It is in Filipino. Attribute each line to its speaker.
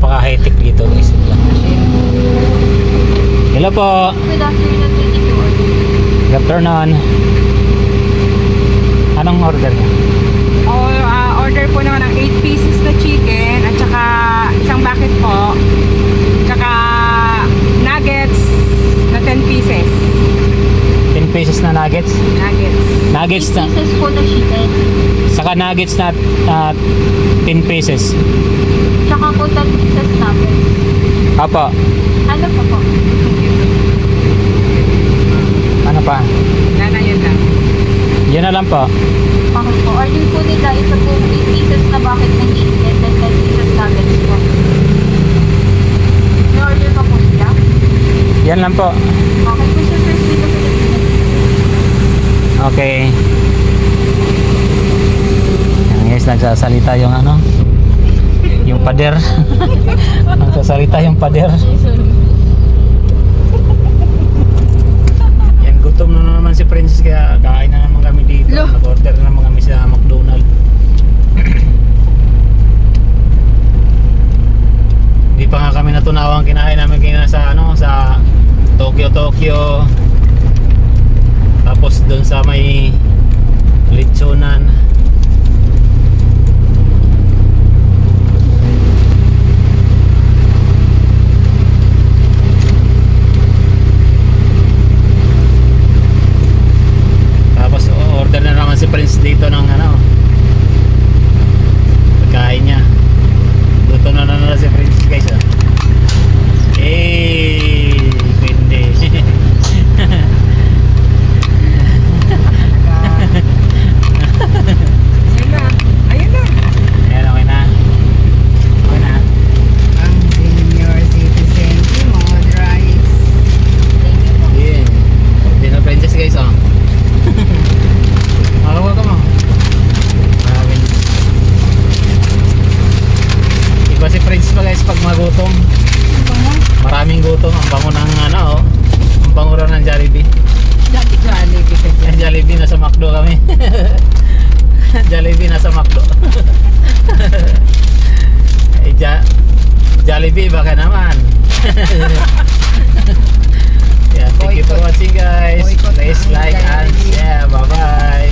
Speaker 1: napaka-high-tech dito guys. Hello po.
Speaker 2: Good afternoon, 22.
Speaker 1: Good afternoon. Anong order niya?
Speaker 3: Order po naman ng 8 pieces na chicken at saka isang bucket po. Tsaka nuggets na 10 pieces.
Speaker 1: 10 pieces na nuggets. Nuggets na.
Speaker 2: Pieces po na chicken.
Speaker 1: Saka nuggets na 10 pieces.
Speaker 2: Tsaka po 10 pieces natin.
Speaker 1: Apo.
Speaker 2: Ano pa po?
Speaker 1: Ano pa?
Speaker 3: Yan na yun lang.
Speaker 1: Yan na lang po.
Speaker 2: Okay po. Order po nila isa po 8 pieces na bucket ng chicken then 10 pieces nuggets po. May order pa po sila?
Speaker 1: Yan lang po.
Speaker 2: Okay po siya first dito sa
Speaker 1: Okay. Yan guys, nagsasalita yung ano? Yung pader. Nagsasalita yung pader. Yan, gutom na naman si Princess kaya kain na naman kami dito. Nag-order na naman kami sa McDonald's. Di pa nga kami natunawan kinain namin kina sa ano, sa Tokyo. Tapos doon sa may lechonan. Tapos order na naman si Prince dito ng ano, pagkain niya. Luto na si Prince guys. Pwede.
Speaker 3: Ayun na.
Speaker 1: Ayan, okay na. Okay na.
Speaker 3: Ang senior citizen Timon rice.
Speaker 1: Ayan. Dinner Princess guys, oh. Makawa ka mo. Maraming. Iba si Prince pa guys pag magutom. Maraming gutom. Ang bango ng ano, oh. Ang bango rin ng Jollibee.
Speaker 3: Jollibee ka dyan.
Speaker 1: Jollibee, nasa McDo kami. Jollibee, nasa McDo. Jollibee, baka naman. Yeah, thank you for watching guys. Please like and share. Bye bye.